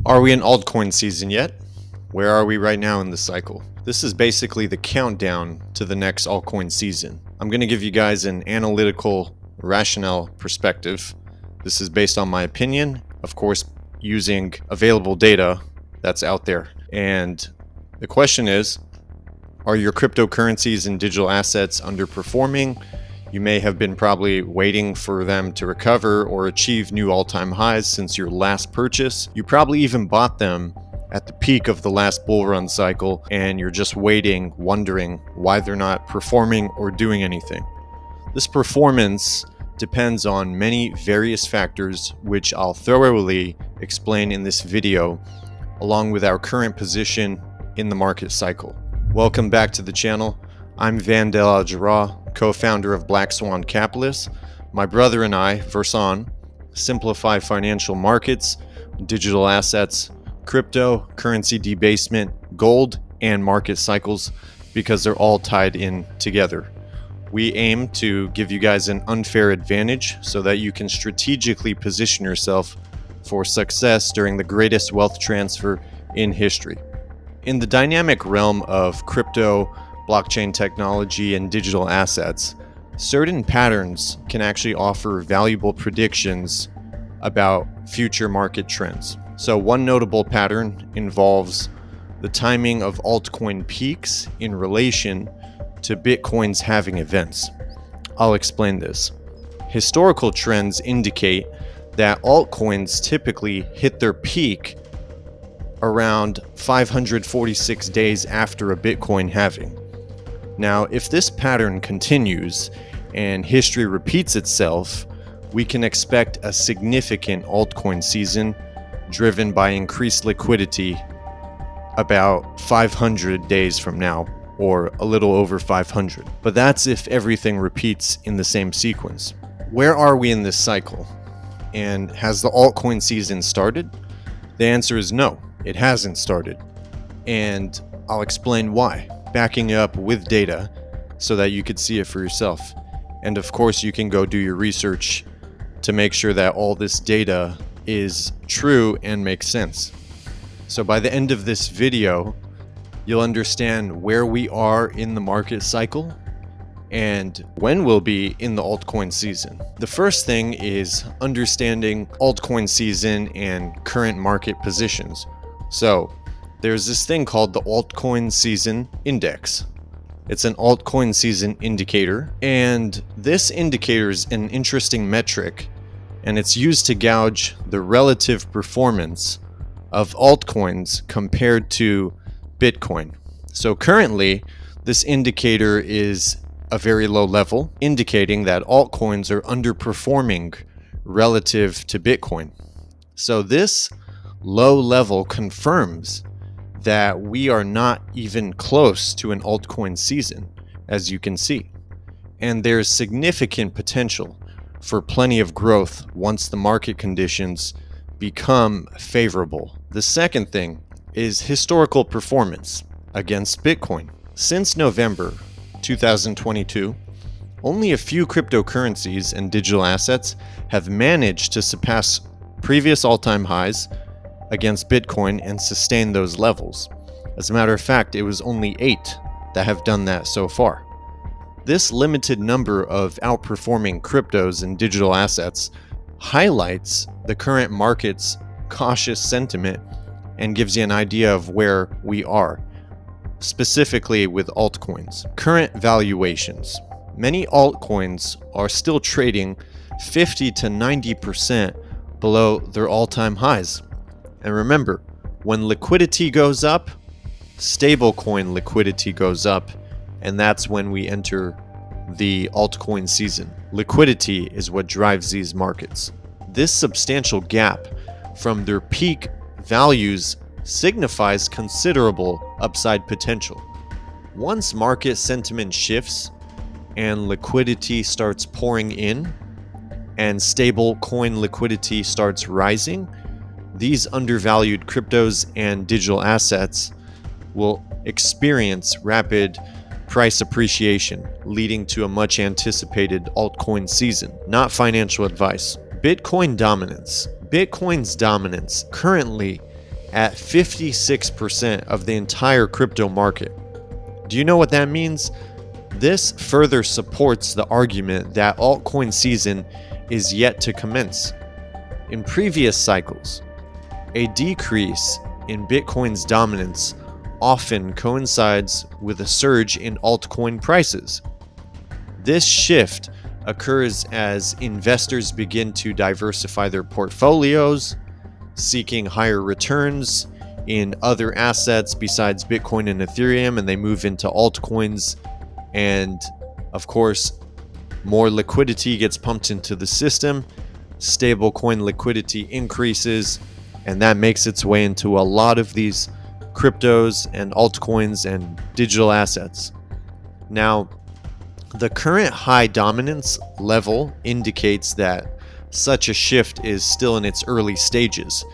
Are we in altcoin season yet? Where are we right now in the cycle? This is basically the countdown to the next altcoin season. I'm going to give you guys an analytical, rationale perspective. This is based on my opinion, of course, using available data that's out there. And the question is, are your cryptocurrencies and digital assets underperforming? You may have been probably waiting for them to recover or achieve new all-time highs since your last purchase. You probably even bought them at the peak of the last bull run cycle, and you're just waiting, wondering why they're not performing or doing anything. This performance depends on many various factors, which I'll thoroughly explain in this video, along with our current position in the market cycle. Welcome back to the channel. I'm Vandell, co-founder of Black Swan Capitalist. My brother and I, Swan, simplify financial markets, digital assets, crypto, currency debasement, gold, and market cycles because they're all tied in together. We aim to give you guys an unfair advantage so that you can strategically position yourself for success during the greatest wealth transfer in history. In the dynamic realm of crypto, blockchain technology, and digital assets, certain patterns can actually offer valuable predictions about future market trends. So one notable pattern involves the timing of altcoin peaks in relation to Bitcoin's halving events. I'll explain this. Historical trends indicate that altcoins typically hit their peak around 546 days after a Bitcoin halving. Now, if this pattern continues and history repeats itself, we can expect a significant altcoin season driven by increased liquidity about 500 days from now, or a little over 500. But that's if everything repeats in the same sequence. Where are we in this cycle? And has the altcoin season started? The answer is no, it hasn't started. And I'll explain why, backing up with data so that you could see it for yourself. And of course, you can go do your research to make sure that all this data is true and makes sense. So by the end of this video, you'll understand where we are in the market cycle and when we'll be in the altcoin season. The first thing is understanding altcoin season and current market positions. So there's this thing called the Altcoin Season Index. It's an altcoin season indicator, and this indicator is an interesting metric, and it's used to gauge the relative performance of altcoins compared to Bitcoin. So currently, this indicator is a very low level, indicating that altcoins are underperforming relative to Bitcoin. So this low level confirms that we are not even close to an altcoin season, as you can see. And there's significant potential for plenty of growth once the market conditions become favorable. The second thing is historical performance against Bitcoin. Since November 2022, only a few cryptocurrencies and digital assets have managed to surpass previous all-time highs against Bitcoin and sustain those levels. As a matter of fact, it was only 8 that have done that so far. This limited number of outperforming cryptos and digital assets highlights the current market's cautious sentiment and gives you an idea of where we are, specifically with altcoins. Current valuations. Many altcoins are still trading 50 to 90% below their all-time highs. And remember, when liquidity goes up, stablecoin liquidity goes up, and that's when we enter the altcoin season. Liquidity is what drives these markets. This substantial gap from their peak values signifies considerable upside potential. Once market sentiment shifts and liquidity starts pouring in and stablecoin liquidity starts rising, these undervalued cryptos and digital assets will experience rapid price appreciation, leading to a much anticipated altcoin season. Not financial advice. Bitcoin dominance. Bitcoin's dominance currently at 56% of the entire crypto market. Do you know what that means? This further supports the argument that altcoin season is yet to commence. In previous cycles, a decrease in Bitcoin's dominance often coincides with a surge in altcoin prices. This shift occurs as investors begin to diversify their portfolios, seeking higher returns in other assets besides Bitcoin and Ethereum, and they move into altcoins. And of course, more liquidity gets pumped into the system, stablecoin liquidity increases, and that makes its way into a lot of these cryptos and altcoins and digital assets. Now, the current high dominance level indicates that such a shift is still in its early stages.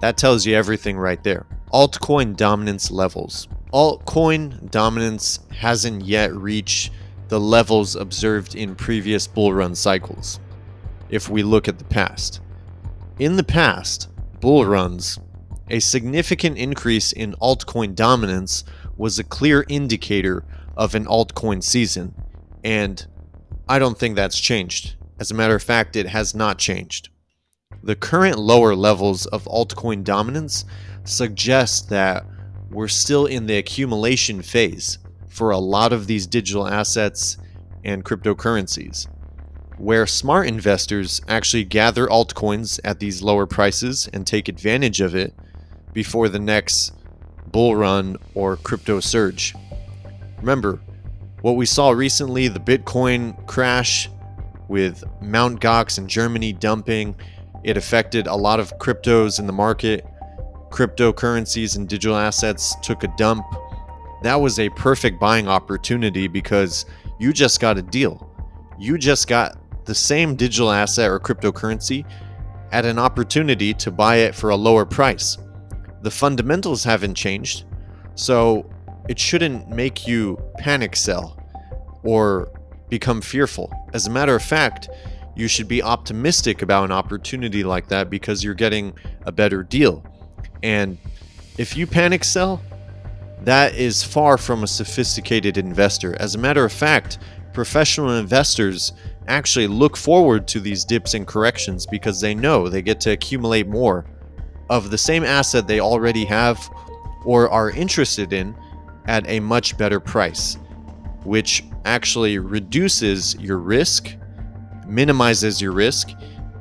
That tells you everything right there. Altcoin dominance levels. Altcoin dominance hasn't yet reached the levels observed in previous bull run cycles. If we look at the past. In the past bull runs, a significant increase in altcoin dominance was a clear indicator of an altcoin season. And I don't think that's changed. As a matter of fact, it has not changed. The current lower levels of altcoin dominance suggest that we're still in the accumulation phase for a lot of these digital assets and cryptocurrencies, where smart investors actually gather altcoins at these lower prices and take advantage of it before the next bull run or crypto surge. Remember, what we saw recently, the Bitcoin crash with Mt. Gox in Germany dumping, it affected a lot of cryptos in the market. Cryptocurrencies and digital assets took a dump. That was a perfect buying opportunity because you just got a deal. You just got the same digital asset or cryptocurrency at an opportunity to buy it for a lower price. The fundamentals haven't changed, so it shouldn't make you panic sell or become fearful. As a matter of fact, you should be optimistic about an opportunity like that because you're getting a better deal. And if you panic sell, that is far from a sophisticated investor. As a matter of fact, professional investors actually look forward to these dips and corrections because they know they get to accumulate more of the same asset they already have or are interested in at a much better price, which actually reduces your risk, minimizes your risk,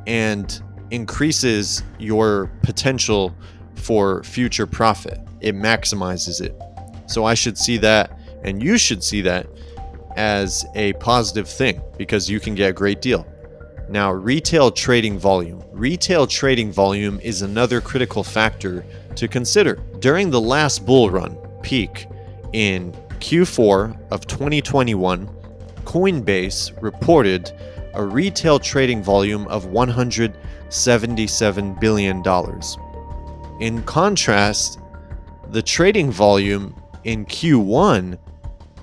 and increases your potential for future profit. It maximizes it. So I should see that, and you should see that as a positive thing because you can get a great deal. Now, retail trading volume. Retail trading volume is another critical factor to consider. During the last bull run peak in Q4 of 2021, Coinbase reported a retail trading volume of $177 billion. In contrast, the trading volume in Q1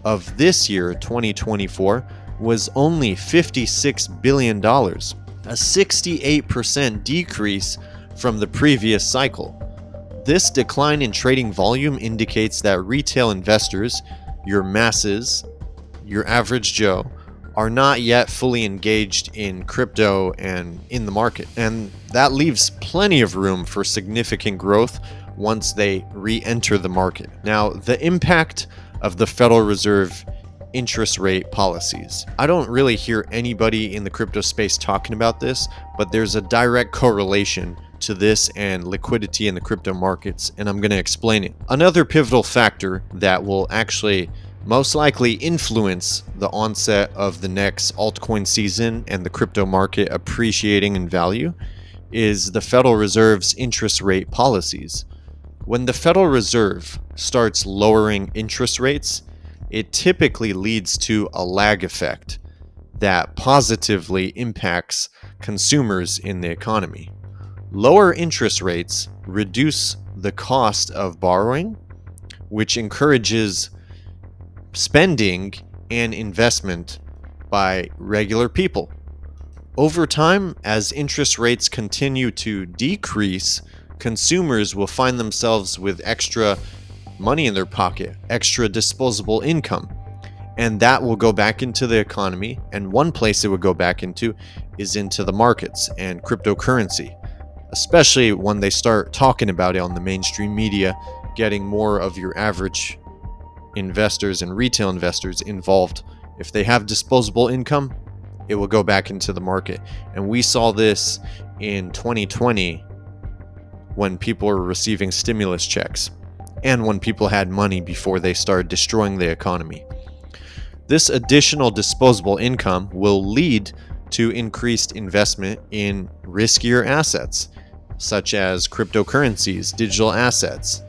of this year, 2024, was only $56 billion, a 68% decrease from the previous cycle. This decline in trading volume indicates that retail investors, your masses, your average Joe, are not yet fully engaged in crypto and in the market. And that leaves plenty of room for significant growth once they re-enter the market. Now, the impact of the Federal Reserve interest rate policies. I don't really hear anybody in the crypto space talking about this, but there's a direct correlation to this and liquidity in the crypto markets, and I'm going to explain it. Another pivotal factor that will actually most likely influence the onset of the next altcoin season and the crypto market appreciating in value is the Federal Reserve's interest rate policies. When the Federal Reserve starts lowering interest rates, it typically leads to a lag effect that positively impacts consumers in the economy. Lower interest rates reduce the cost of borrowing, which encourages spending and investment by regular people. Over time, as interest rates continue to decrease, consumers will find themselves with extra money in their pocket, extra disposable income, and that will go back into the economy. And one place it would go back into is into the markets and cryptocurrency, especially when they start talking about it on the mainstream media, getting more of your average investors and retail investors involved. If they have disposable income, it will go back into the market. And we saw this in 2020 when people were receiving stimulus checks and when people had money before they started destroying the economy. This additional disposable income will lead to increased investment in riskier assets, such as cryptocurrencies, digital assets,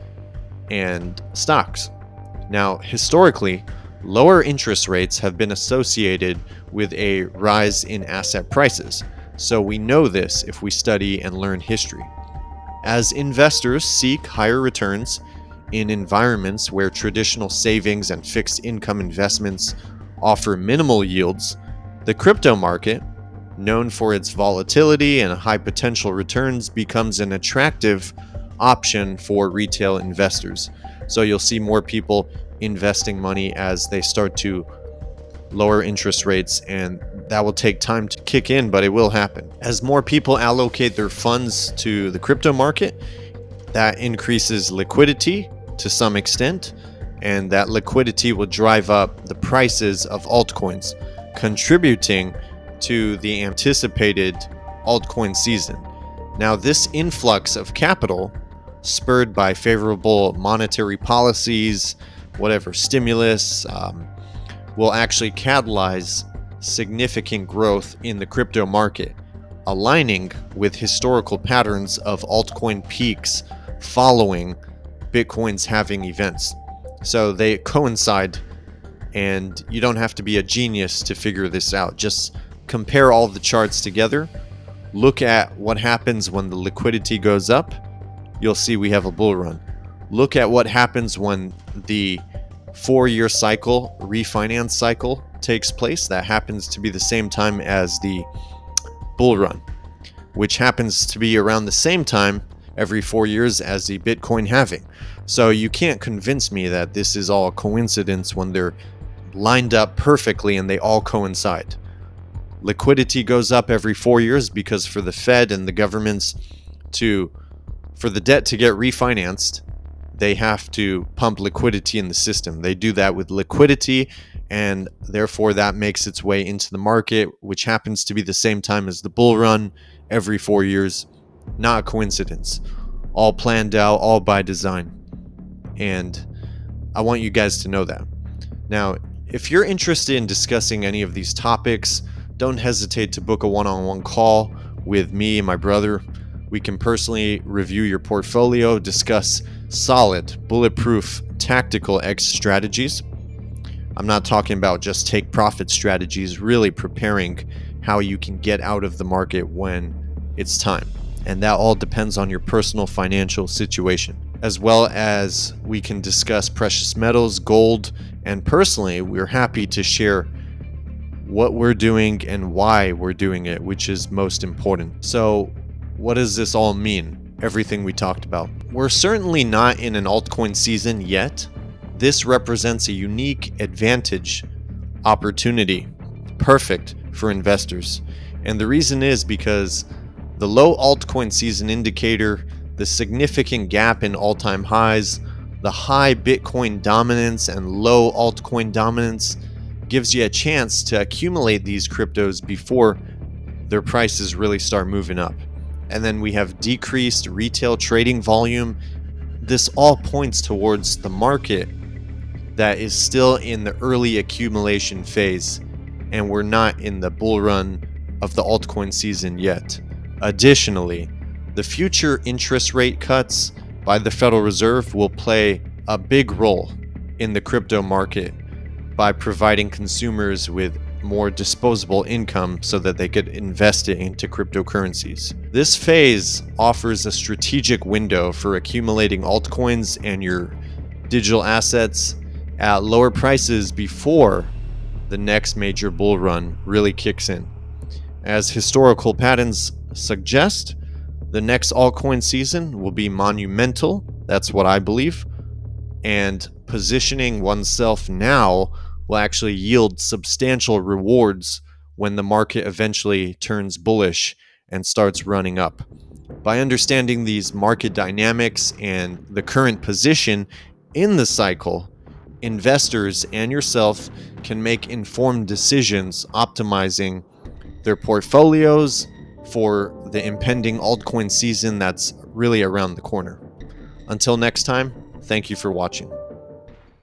and stocks. Now, historically, lower interest rates have been associated with a rise in asset prices. So we know this if we study and learn history. As investors seek higher returns in environments where traditional savings and fixed income investments offer minimal yields, the crypto market, known for its volatility and high potential returns, becomes an attractive option for retail investors. So you'll see more people investing money as they start to lower interest rates, and that will take time to kick in, but it will happen. As more people allocate their funds to the crypto market, that increases liquidity to some extent, and that liquidity will drive up the prices of altcoins, contributing to the anticipated altcoin season. Now, this influx of capital, spurred by favorable monetary policies, whatever stimulus, will actually catalyze significant growth in the crypto market, aligning with historical patterns of altcoin peaks following Bitcoin's halving events. So they coincide, and you don't have to be a genius to figure this out. Just compare all the charts together, look at what happens when the liquidity goes up, you'll see we have a bull run. Look at what happens when the 4-year cycle, refinance cycle, takes place. That happens to be the same time as the bull run, which happens to be around the same time every 4 years as the Bitcoin halving. So you can't convince me that this is all a coincidence when they're lined up perfectly and they all coincide. Liquidity goes up every 4 years because for the Fed and the governments for the debt to get refinanced, they have to pump liquidity in the system. They do that with liquidity, and therefore that makes its way into the market, which happens to be the same time as the bull run every 4 years. Not a coincidence. All planned out, all by design. And I want you guys to know that. Now, if you're interested in discussing any of these topics, don't hesitate to book a one-on-one call with me and my brother. We can personally review your portfolio, discuss solid, bulletproof, tactical exit strategies. I'm not talking about just take profit strategies, really preparing how you can get out of the market when it's time. And that all depends on your personal financial situation, as well as we can discuss precious metals, gold, and personally, we're happy to share what we're doing and why we're doing it, which is most important. So what does this all mean? Everything we talked about. We're certainly not in an altcoin season yet. This represents a unique advantage, opportunity, perfect for investors. And the reason is because the low altcoin season indicator, the significant gap in all-time highs, the high Bitcoin dominance and low altcoin dominance gives you a chance to accumulate these cryptos before their prices really start moving up. And then we have decreased retail trading volume. This all points towards the market that is still in the early accumulation phase, and we're not in the bull run of the altcoin season yet. Additionally, the future interest rate cuts by the Federal Reserve will play a big role in the crypto market by providing consumers with more disposable income so that they could invest it into cryptocurrencies. This phase offers a strategic window for accumulating altcoins and your digital assets at lower prices before the next major bull run really kicks in. As historical patterns suggest, The next altcoin season will be monumental. That's what I believe. And positioning oneself now will actually yield substantial rewards when the market eventually turns bullish and starts running up. By understanding these market dynamics and the current position in the cycle, investors and yourself can make informed decisions optimizing their portfolios for the impending altcoin season that's really around the corner. Until next time, thank you for watching.